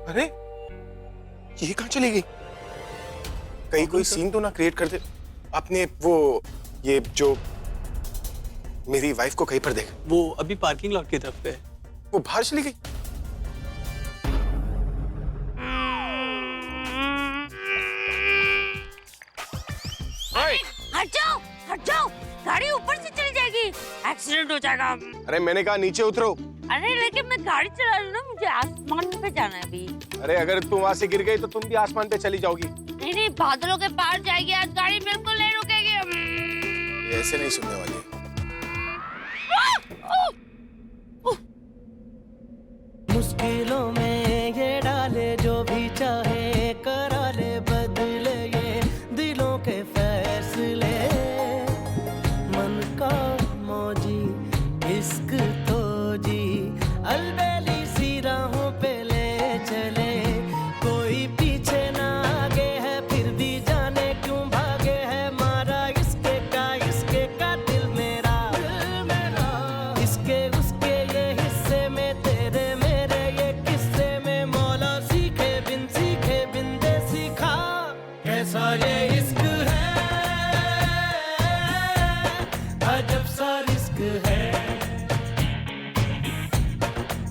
अरे ये कहाँ चली गई? कहीं कोई सीन तो ना क्रिएट कर दे आपने। वो ये जो मेरी वाइफ को कहीं पर देख। वो अभी पार्किंग लॉट की तरफ पे है। वो बाहर चली गई। हट जाओ, गाड़ी ऊपर से चली जाएगी, एक्सीडेंट हो जाएगा। अरे मैंने कहा नीचे उतरो। अरे लेकिन मैं गाड़ी चला रही हूँ ना, मुझे आसमान पे जाना है अभी। अरे अगर तुम वहां से गिर गई तो तुम भी आसमान पे चली जाओगी। नहीं, बादलों के पार जाएगी आज गाड़ी, बिल्कुल नहीं रुकेगी। ये ऐसे नहीं सुनने वाली। मुश्किलों में ये डाले जो भी चाहे, करा ले बदले ये दिलों के फैसले। मन का मौजी इश्क तो जी अलबेली सी राहों पे ले चले। कोई पीछे ना आगे है, फिर भी जाने क्यों भागे है। मारा इसके का दिल मेरा इसके उसके ये हिस्से में, तेरे मेरे ये किस्से में। मौला सीखे बिन दे सीखा, कैसा ये इश्क है, अजब सा रिस्क है।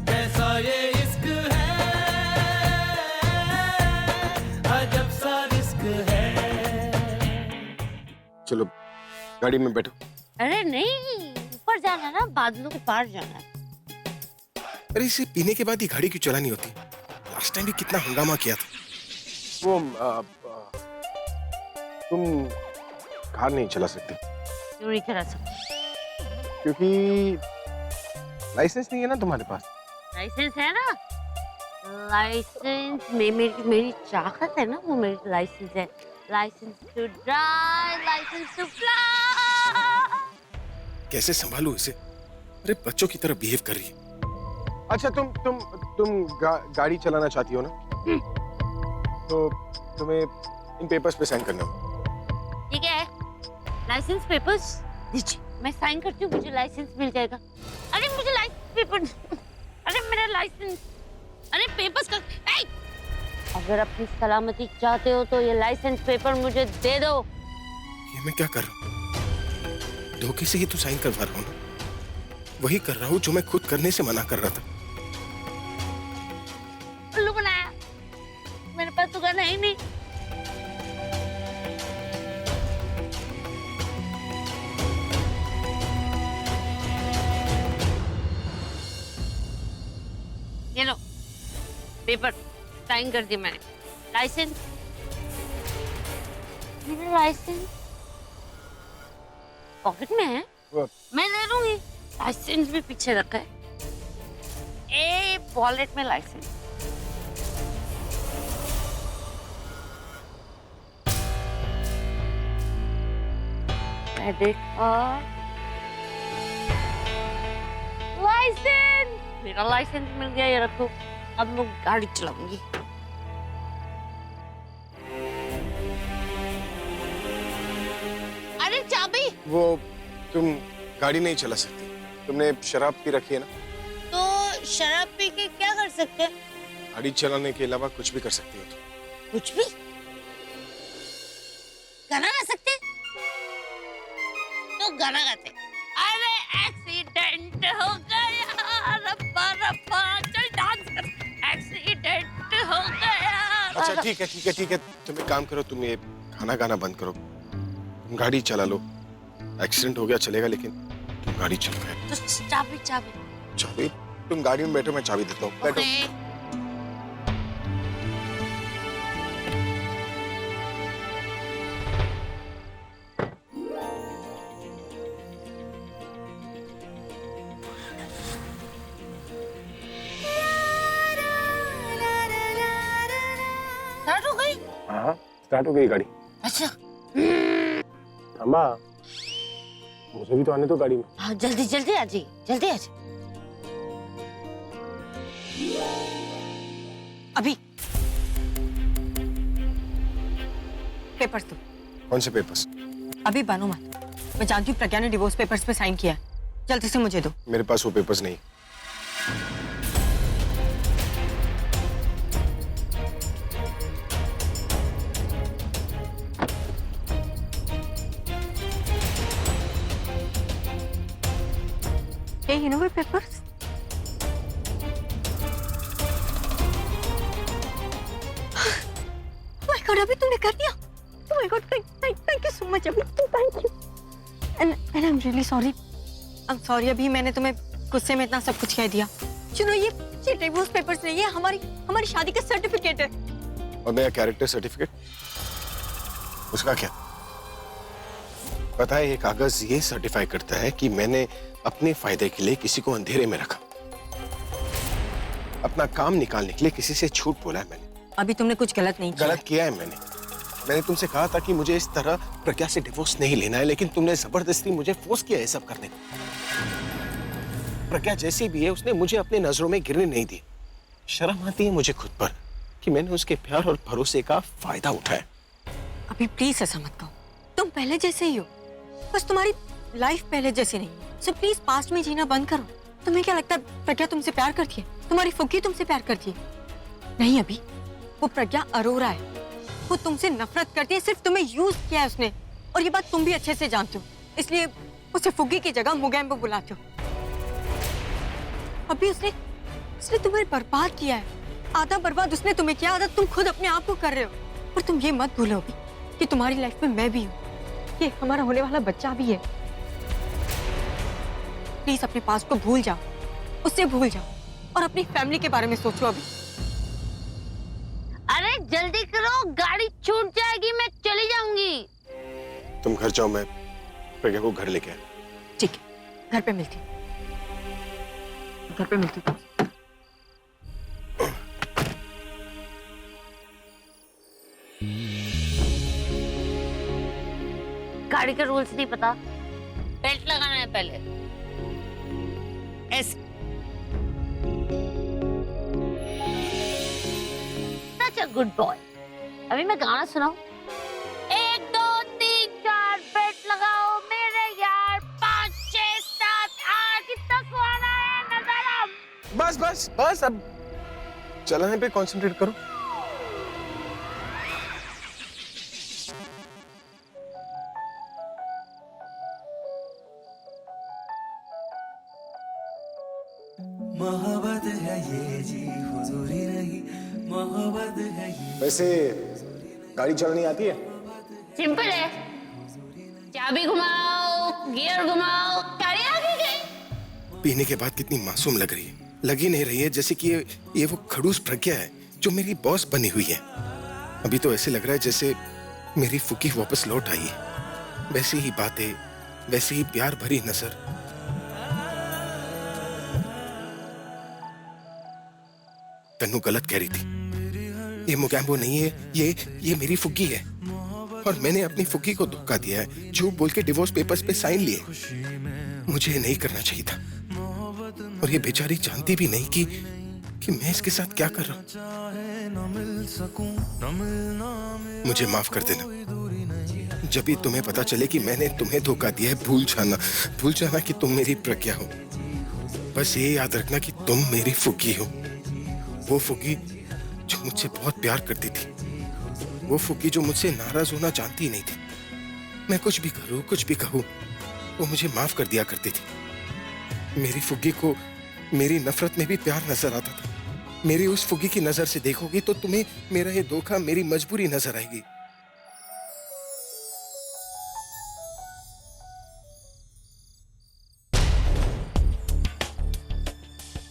कैसा ये इश्क है, अजब सा रिस्क है। चलो गाड़ी में बैठो। अरे नहीं, ऊपर जाना ना, बादलों के पार जाना है। अरे इसे पीने के बाद ही गाड़ी क्यों चलानी होती? लास्ट टाइम भी कितना हंगामा किया था। वो तुम कार नहीं चला सकती। क्यों नहीं चला सकती? क्योंकि लाइसेंस नहीं है ना तुम्हारे पास। लाइसेंस है ना, लाइसेंस में मेरी चाहत है ना, वो मेरी लाइसेंस है। Licence to drive, licence to fly. कैसे संभालू इसे? अरे बच्चों की तरह बिहेव कर रही है। अच्छा तुम गाड़ी चलाना चाहती हो ना? तो तुम्हें इन पेपर्स पे साइन करना होगा। ठीक है, लाइसेंस पेपर्स दीजिए, मैं साइन करती हूँ, मुझे लाइसेंस मिल जाएगा। अरे मुझे लाइसेंस पेपर, अरे मेरा लाइसेंस, अरे पेपर्स का। अगर अपनी सलामती चाहते हो तो ये लाइसेंस पेपर मुझे दे दो। ये मैं क्या कर रहा हूँ? धोखे से ही तो साइन करवा रहा हूँ ना। वही कर रहा हूँ जो मैं खुद करने से मना कर रहा था। उल्लू बनाया, मेरे पास तो गन है ही नहीं। ये लो पेपर, साइन कर दी मैंने। लाइसेंस, मेरा लाइसेंस पॉकेट में है, मैं ले लूंगी। लाइसेंस भी पीछे रखा है, ए वॉलेट में लाइसेंस। क्रेडिट कार्ड, लाइसेंस, मेरा लाइसेंस मिल गया, ये रखो। अब मैं गाड़ी चलाऊंगी। अरे चाबी। वो तुम गाड़ी नहीं चला सकती, तुमने शराब पी रखी है ना। तो शराब पी के क्या कर सकते हैं? गाड़ी चलाने के अलावा कुछ भी कर सकती हो तुम। कुछ भी? गाना गा सकते? तो गाना गाते। अरे एक्सीडेंट हो गया, रब्बा रब्बा, चल डांस कर। एक्सीडेंट हो गया। अच्छा ठीक है, तुम एक काम करो, तुम ये खाना गाना बंद करो, तुम गाड़ी चला लो। एक्सीडेंट हो गया चलेगा, लेकिन तुम गाड़ी चलो। तो चाबी। तुम गाड़ी में बैठो, मैं चाबी देता हूँ। बैठो। स्टार्ट हो गई? हाँ स्टार्ट हो गई गाड़ी। अच्छा अम्मा मुझे भी तो आने दो गाड़ी में। हाँ, जल्दी आ जाइए, जल्दी आ जाइए। अभी पेपर्स दो। कौन से पेपर्स? अभी बनो मत, मैं जानती हूँ प्रज्ञा ने डिवोर्स पेपर्स पे साइन किया। जल्दी से मुझे दो। मेरे पास वो पेपर्स नहीं। Hey, you know my papers? Oh my God, अभी तुमने कर दिया? Oh my God, thank you so much, अभी thank you. And I'm really sorry. I'm sorry, अभी मैंने तुम्हें गुस्से में इतना सब कुछ कह दिया. You know, ये डिवोर्स पेपर्स नहीं है, हमारी शादी का सर्टिफिकेट है. और मेरा कैरेक्टर सर्टिफिकेट, उसका क्या? पता है, ये कागज ये सर्टिफाई करता है कि मैंने अपने फायदे के लिए किसी को अंधेरे में रखा, अपना काम निकालने के लिए किसी से झूठ बोला है मैंने. अभी तुमने कुछ गलत नहीं किया. गलत किया है मैंने तुमसे कहा था कि मुझे इस तरह प्रज्ञा से डिवोर्स नहीं लेना है, लेकिन तुमने जबरदस्ती मुझे फोर्स किया है सब करने को. प्रज्ञा जैसी भी है, उसने मुझे अपने नजरों में गिरने नहीं दी. शर्म आती है मुझे खुद पर कि मैंने उसके प्यार और भरोसे का फायदा उठाया. अभी प्लीज ऐसा मत कहो. तुम पहले जैसे ही हो, बस तुम्हारी लाइफ पहले जैसी नहीं. सो प्लीज पास्ट में जीना बंद करो. तुम्हें क्या लगता है प्रज्ञा तुमसे प्यार करती है? तुम्हारी फुग्गी तुमसे प्यार करती है? नहीं, अभी वो प्रज्ञा अरोरा है. वो तुमसे नफरत करती है, सिर्फ तुम्हें यूज किया है उसने. और ये बात तुम भी अच्छे से जानते हो, इसलिए उसे फुग्गी की जगह मुगैम्बो बुलाते हो. अभी उसने तुम्हें बर्बाद किया है. आधा बर्बाद उसने तुम्हें किया, आधा तुम खुद अपने आप को कर रहे हो. और तुम ये मत भूलो अभी कि तुम्हारी लाइफ में मैं भी हूँ, कि हमारा होने वाला बच्चा भी है. प्लीज अपने पास्ट को भूल जाओ, उससे भूल जाओ और अपनी फैमिली के बारे में सोचो अभी. अरे जल्दी करो, गाड़ी छूट जाएगी, मैं चली जाऊंगी. तुम घर जाओ, मैं प्रज्ञा को घर लेके आया. ठीक है, घर पे मिलती हूँ. घर पे मिलती हूँ. गाड़ी के रूल्स नहीं पता. बेल्ट लगाना है पहले. सच अ गुड बॉय. अभी मैं गाना सुनाऊं? 1 2 3 4 बेल्ट लगाओ मेरे यार. 5 6 7 8 कितना सुहाना है नजारा. बस अब चलाने पे कंसंट्रेट करो. मोहब्बत है ये जी, हुजूरी नहीं. मोहब्बत है ये. वैसे गाड़ी चलानी आती है? सिंपल है. चाबी घुमाओ, गियर घुमाओ, गाड़ी आगे गई. पीने के बाद कितनी मासूम लग रही है. लगी नहीं रही है जैसे कि ये वो खड़ूस प्रज्ञा है जो मेरी बॉस बनी हुई है. अभी तो ऐसे लग रहा है जैसे मेरी फुकी वापस लौट आई है. वैसी ही बातें, वैसी ही प्यार भरी नजर. तन्नू गलत कह रही थी. ये मुगैम्बो नहीं है, ये मेरी फुग्गी है. और मैंने अपनी फुग्गी को धोखा दिया है, झूठ बोल के डिवोर्स पेपर्स पे साइन लिए. मुझे नहीं करना चाहिए था. और ये बेचारी जानती भी नहीं कि मैं इसके साथ क्या कर रहा हूँ. मुझे माफ कर देना. जब भी तुम्हें पता चले कि मैंने तुम्हें धोखा दिया है, भूल जाना कि तुम मेरी प्रज्ञा हो. बस ये याद रखना कि तुम मेरी फुग्गी हो. वो फुग्गी जो मुझसे बहुत प्यार करती थी. वो फुग्गी जो मुझसे नाराज होना जानती नहीं थी. मैं कुछ भी करूं, कुछ भी कहूं, वो मुझे माफ कर दिया करती थी. मेरी फुग्गी को मेरी नफरत में भी प्यार नजर आता था. मेरी उस फुग्गी की नजर से देखोगी तो तुम्हें मेरा ये धोखा मेरी मजबूरी नजर आएगी.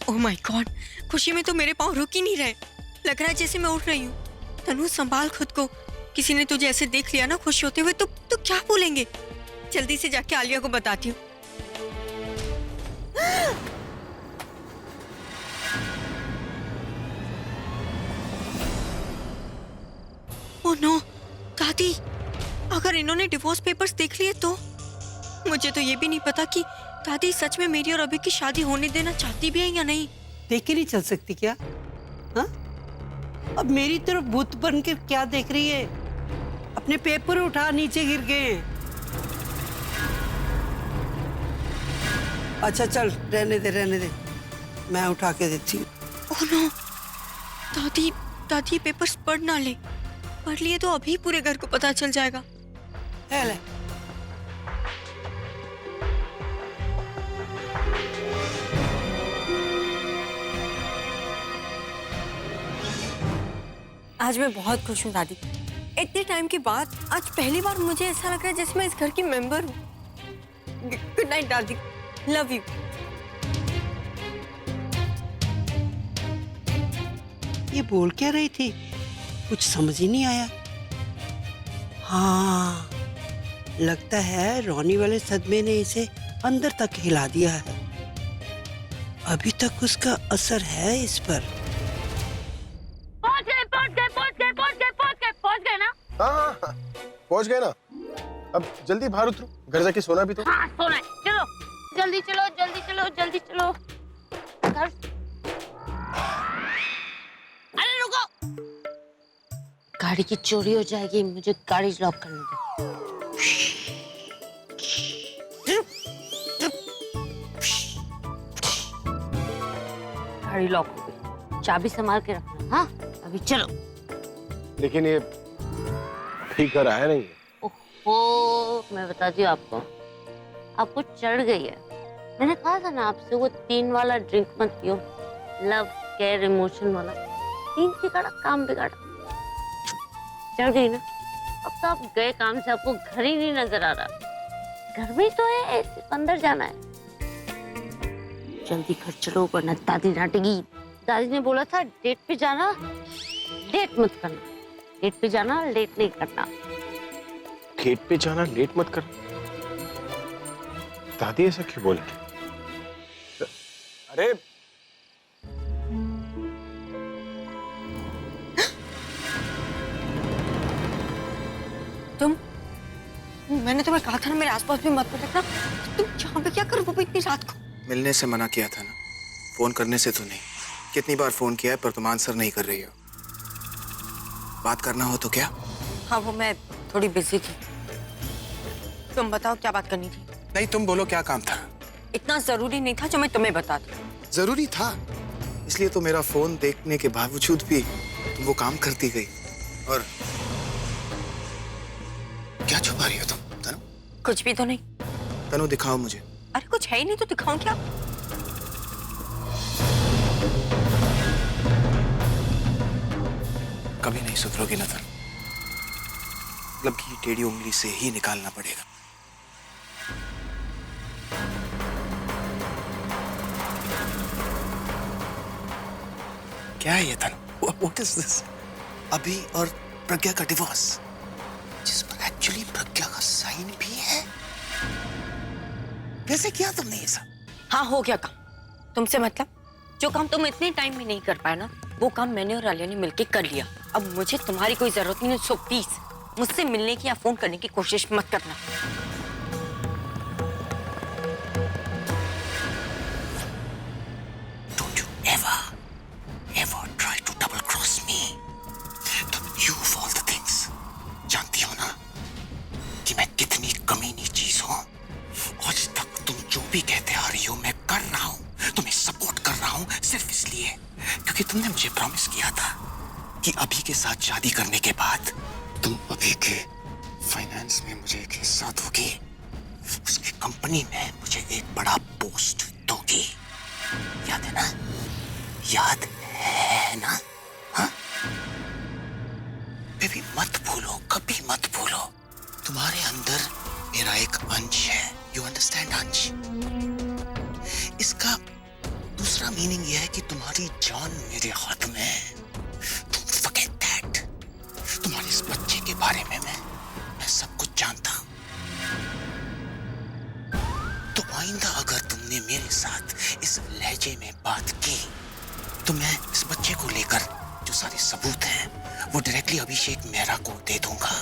ओह माय गॉड, खुशी में तो मेरे पाँव रुक ही नहीं रहे. लग रहा है जैसे मैं उठ रही हूँ. तनु, संभाल खुद को. किसी ने तुझे ऐसे देख लिया ना खुश होते हुए तो क्या बोलेंगे. जल्दी से जाके आलिया को बताती हूँ. ओह नो, दादी, अगर इन्होंने डिवोर्स पेपर्स देख लिए तो. मुझे तो ये भी नहीं पता कि दादी सच में मेरी और अभी की शादी होने देना चाहती भी है या नहीं. देख के नहीं चल सकती क्या? हाँ, अब मेरी तरफ भूत बन के क्या देख रही है? अपने पेपर उठा, नीचे गिर गए. अच्छा चल, रहने दे, मैं उठा के देती हूँ. ओह नो, दादी ये पेपर्स पढ़ ना ले. पढ़ लिए तो अभी पूरे घर को पता चल जाएगा. ले. आज मैं बहुत खुश हूँ दादी। इतने टाइम के बाद आज पहली बार मुझे ऐसा लग रहा है जैसे मैं इस घर की मेंबर हूँ। गुड नाइट दादी, लव यू। ये बोल क्या रही थी, कुछ समझ ही नहीं आया। हाँ, लगता है रोनी वाले सदमे ने इसे अंदर तक हिला दिया है। अभी तक उसका असर है इस पर। पहुंच गए ना? हाँ, पहुंच गए ना। अब जल्दी बाहर उतरो, घर जाके सोना भी तो। हाँ, सोना है। चलो जल्दी चलो, जल्दी चलो, जल्दी चलो घर। अरे रुको, गाड़ी की चोरी हो जाएगी, मुझे गाड़ी लॉक करने दो। गाड़ी लॉक हो गई, चाबी संभाल के रखना। हाँ, अभी चलो। लेकिन ये ठीक घर आया नहीं है। ओहो, मैं बताती हूँ आपको चढ़ गई है। मैंने कहा था ना आपसे वो 3 वाला ड्रिंक मत पियो, लव केयर इमोशन वाला। 3 बिगाड़ा काम बिगाड़ा, चढ़ गई ना। अब तो आप गए काम से, आपको घर ही नहीं नजर आ रहा। घर में तो है, सिर्फ अंदर जाना है। जल्दी घर चलो वरना दादी डांटेगी। दादी ने बोला था डेट पे जाना, लेट मत करना। डेट पे जाना, लेट नहीं करना। डेट पे जाना, लेट मत कर। दादी ऐसा क्यों बोलेगी? अरे मैंने तुम्हें कहा था ना मेरे आसपास भी मत भटकना। तुम यहाँ पे क्या कर रहे हो इतनी रात को? मिलने से मना किया था ना, फोन करने से तो नहीं। कितनी बार फोन किया है पर तुम आंसर नहीं कर रही हो। बात करना हो तो क्या? हाँ, वो मैं थोड़ी बिजी थी। तुम बताओ क्या बात करनी थी? नहीं, तुम बोलो क्या काम था? इतना जरूरी नहीं था जो मैं तुम्हें बता दूं। जरूरी था, इसलिए तो मेरा फोन देखने के बावजूद भी तुम वो काम करती गई। और क्या छुपा रही हो तुम तनु? कुछ भी तो नहीं। तनु दिखाओ मुझे। अरे कुछ है ही नहीं तो दिखाऊं क्या? कभी नहीं सुधरोगी ना तनु, मतलब की टेढ़ी उंगली से ही निकालना पड़ेगा। क्या है ये तनु? What is this? अभी और प्रज्ञा का डिवोर्स, जिस पर एक्चुअली प्रज्ञा का साइन भी है। कैसे किया तुमने ये सब? हाँ, हो गया काम। तुमसे मतलब जो काम तुम इतने टाइम में नहीं कर पाए ना, वो काम मैंने और आलिया ने मिलके कर लिया। अब मुझे तुम्हारी कोई जरूरत नहीं है, सो प्लीज मुझसे मिलने की या फोन करने की कोशिश मत करना। Don't you ever try to double cross me. तुम you of all the things जानती हो ना कि मैं कितनी कमीनी चीज हूँ। आज तक तुम जो भी कहते आ रही हो मैं कर रहा हूँ, तुम्हें सपोर्ट कर रहा हूँ सिर्फ इसलिए क्योंकि तुमने मुझे प्रॉमिस किया था कि अभी के साथ शादी करने के बाद तुम अभी के फाइनेंस में मुझे एक हिस्सा दोगी, उसकी कंपनी में मुझे एक बड़ा पोस्ट दोगी। याद है ना? याद है ना? हाँ? बेबी मत भूलो, कभी मत भूलो, तुम्हारे अंदर मेरा एक अंश है। यू अंडरस्टैंड अंश? इसका दूसरा मीनिंग यह है कि तुम्हारी जान मेरे हाथ में है। तुम फॉरगेट दैट। तुम्हारे इस बच्चे के बारे में मैं सब कुछ जानता हूं। तो आइंदा अगर तुमने मेरे साथ इस लहजे में बात की तो मैं इस बच्चे को लेकर जो सारे सबूत हैं वो डायरेक्टली अभिषेक मेहरा को दे दूंगा।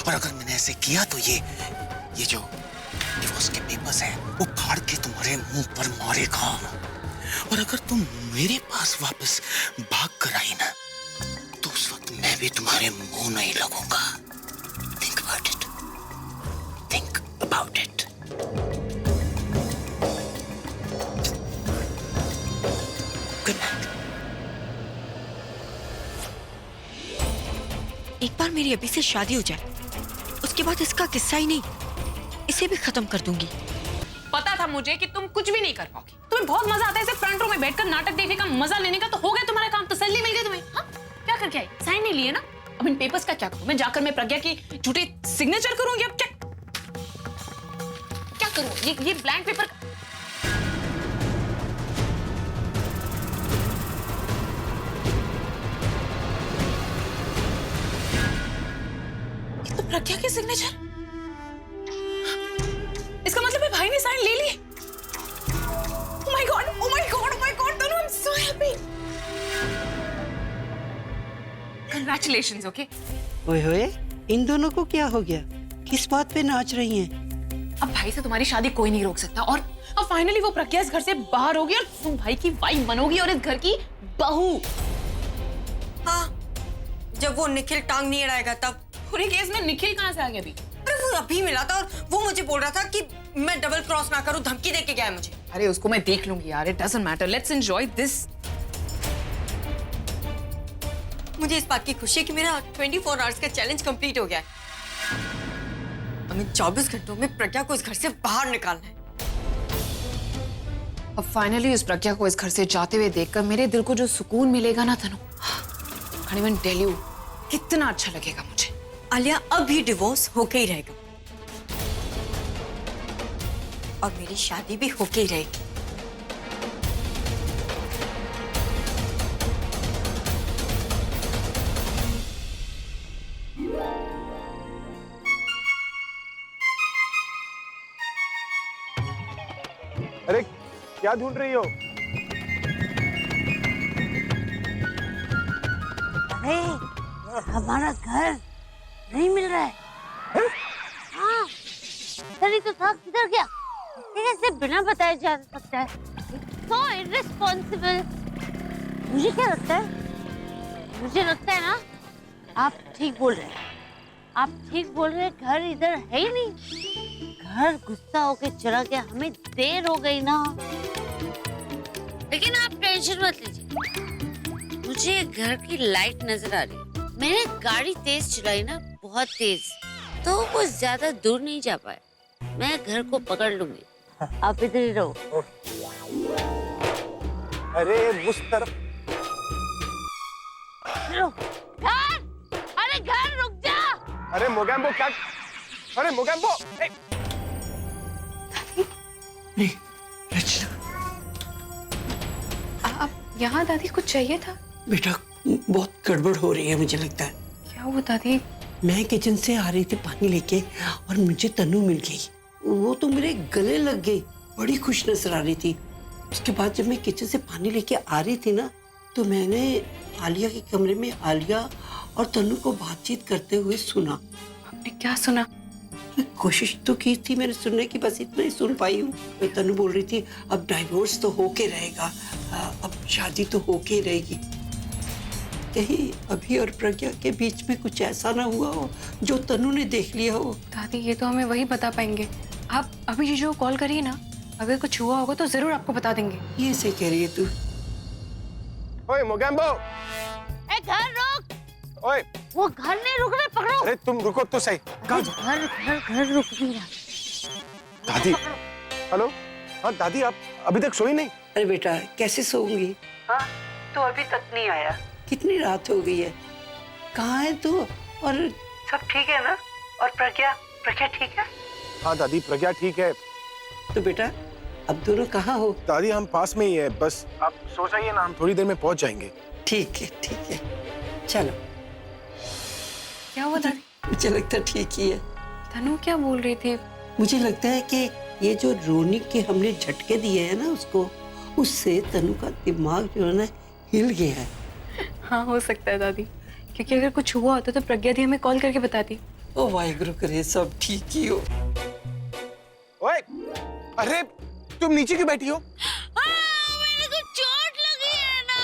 और अगर मैंने ऐसे किया तो ये जो डिवोर्स के पेपर्स हैं वो फाड़ के तुम्हारे मुंह पर मारेगा। और अगर तुम मेरे पास वापस भाग कर आई ना तो उस वक्त मैं भी तुम्हारे मुंह नहीं लगूंगा। Think about it, think about it. Good night. एक बार मेरी अभी से शादी हो जाए, उसके बाद इसका किस्सा ही नहीं, इसे भी खत्म कर दूंगी। पता था मुझे कि तुम कुछ भी नहीं कर पाओगी। तुम्हें बहुत मजा आता है ऐसे फ्रंट रो में बैठकर नाटक देखने का, मजा लेने का। तो हो गया तुम्हारा काम, तसल्ली मिल गई तुम्हें। करके आई? साइन नहीं लिए ना? अब इन पेपर्स का क्या करूं? मैं जाकर मैं प्रज्ञा की झूठे सिग्नेचर करूंगी? अब क्या करूं? ये ब्लैंक पेपर ये तो प्रज्ञा के सिग्नेचर। इसका मतलब है भाई ने साइन ले ली। Oh my God, oh my God, oh my God, Tanu, I'm so happy. Congratulations, okay? ओए होए, इन दोनों को क्या हो गया? किस बात पे नाच रही हैं? अब भाई से तुम्हारी शादी कोई नहीं रोक सकता और अब फाइनली वो प्रज्ञा इस घर से बाहर होगी और तुम भाई की वाइफ बनोगी और इस घर की बहू। हाँ, जब वो निखिल टांग नहीं अड़ाएगा तब। पूरे केस में निखिल कहाँ से आ गया अभी? अरे वो अभी मिला था और वो मुझे बोल रहा था कि मैं डबल क्रॉस ना करूं, धमकी दे के गया है मुझे। अरे उसको मैं देख लूंगी यार, it doesn't matter, let's enjoy this. मुझे इस बात की खुशी है कि मेरा 24 आवर्स का चैलेंज कंप्लीट हो गया है। हमें 24 घंटों में प्रज्ञा को इस घर से बाहर निकालना है। अब फाइनली उस प्रज्ञा को इस घर से जाते हुए देखकर मेरे दिल को जो सुकून मिलेगा ना तनु, can't even tell you, कितना अच्छा लगेगा मुझे। आलिया, अब भी डिवोर्स होके ही रहेगा और मेरी शादी भी होके ही रहेगी। अरे क्या ढूंढ रही हो? अरे हमारा घर नहीं मिल रहा है। हाँ, इधर ही तो था, किधर गया? ये कैसे बिना बताए जा सकता है? So irresponsible। मुझे क्या लगता है? मुझे लगता है ना, आप ठीक बोल रहे हैं। आप ठीक बोल रहे हैं, घर इधर है ही नहीं। घर गुस्सा होके चला गया, हमें देर हो गई ना। लेकिन आप टेंशन मत लीजिए, मुझे घर की लाइट नजर आ रही है। मैंने गाड़ी तेज चलाई ना, बहुत तेज, तो वो ज्यादा दूर नहीं जा पाए। मैं घर को पकड़ लूंगी, आप इधर ही रहो। अरे उस तरफ। घर, अरे घर रुक जा। अरे मोगैम्बो क्या? अरे मोगैम्बो! नहीं, रचना। अब यहाँ दादी कुछ चाहिए था? बेटा बहुत गड़बड़ हो रही है मुझे लगता है। क्या हुआ दादी? मैं किचन से आ रही थी पानी लेके और मुझे तनु मिल गई। वो तो मेरे गले लग गई, बड़ी खुश नजर आ रही थी। उसके बाद जब मैं किचन से पानी लेके आ रही थी ना, तो मैंने आलिया के कमरे में आलिया और तनु को बातचीत करते हुए सुना। आपने क्या सुना? कोशिश तो की थी मैंने सुनने की, बस इतना ही सुन पाई हूँ। तनु बोल रही थी अब डाइवोर्स तो होके रहेगा, अब शादी तो होके ही रहेगी। कहीं अभी और प्रज्ञा के बीच में कुछ ऐसा ना हुआ हो जो तनु ने देख लिया हो। दादी ये तो हमें वही बता पाएंगे। आप अभी जीजू को कॉल करिए ना, अगर कुछ हुआ होगा तो जरूर आपको बता देंगे। ये से कह रही है तू? ओए मोगैम्बो! ए घर रुक! ओए! वो घर नहीं रुक रहे, पकड़ो। अरे तुम रुको तो सही। कहाँ? घर घर घर रुक नहीं रहा। दादी, हेलो? हाँ दादी, आप अभी तक सोई नहीं? अरे बेटा कैसे सोऊंगी? हाँ, तो अभी तक नहीं आया। कितनी रात हो गई है? कहाँ है तू? और सब ठीक है ना? और प्रज्ञा ठीक है? हाँ दादी, प्रज्ञा ठीक है। तो बेटा अब दोनों कहाँ हो? दादी हम पास में ही है, बस आप सो जाइए ना, हम थोड़ी देर में पहुंच जाएंगे। ठीक है चलो। क्या हुआ दादी? मुझे लगता है ठीक ही है। तनु क्या बोल रही थी? मुझे लगता है कि ये जो रोनी के हमने झटके दिए हैं ना उसको, उससे तनु का दिमाग जो है ना हिल गया है। हाँ हो सकता है दादी, क्योंकि अगर कुछ हुआ होता तो प्रज्ञा दी हमें कॉल करके बताती। ओ वाहिगुरु करे सब ठीक ही हो। ओए! अरे तुम नीचे क्यों बैठी हो? मेरे को चोट लगी है ना।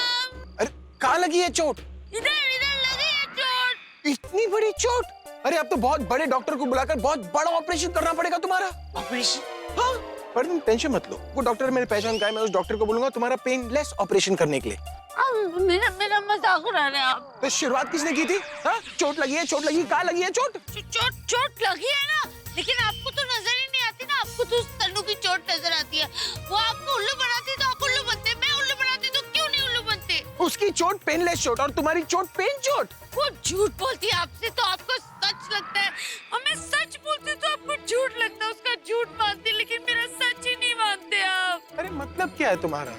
अरे कहाँ लगी है चोट? इधर लगी है चोट। इतनी बड़ी चोट? अरे अब तो बहुत बड़े डॉक्टर को बुलाकर बहुत बड़ा ऑपरेशन करना पड़ेगा तुम्हारा। ऑपरेशन? हाँ, पर तुम टेंशन मत लो, वो डॉक्टर मेरे पहचान का है, मैं उस डॉक्टर को बोलूंगा तुम्हारा पेनलेस ऑपरेशन करने के लिए। मेरा मजाक उड़ा रहे हैं आप। तो शुरुआत किसने की थी? हाँ, चोट लगी है, कहाँ लगी है चोट? चोट लगी है ना, लेकिन आपको तो नजर ही नहीं आती ना, आपको तो तनु की चोट नजर आती है। वो आपको उल्लू बनाती तो आप उल्लू बनते, मैं उल्लू बनाती तो क्यों नहीं उल्लू बनते? उसकी चोट पेनलेस चोट और तुम्हारी चोट पेन चोट। वो झूठ बोलती है आपसे तो आपको सच लगता है, और मैं सच बोलती हूँ तो आपको झूठ लगता है। उसका झूठ मानती, लेकिन मेरा सच ही नहीं मानते आप। अरे मतलब क्या है तुम्हारा?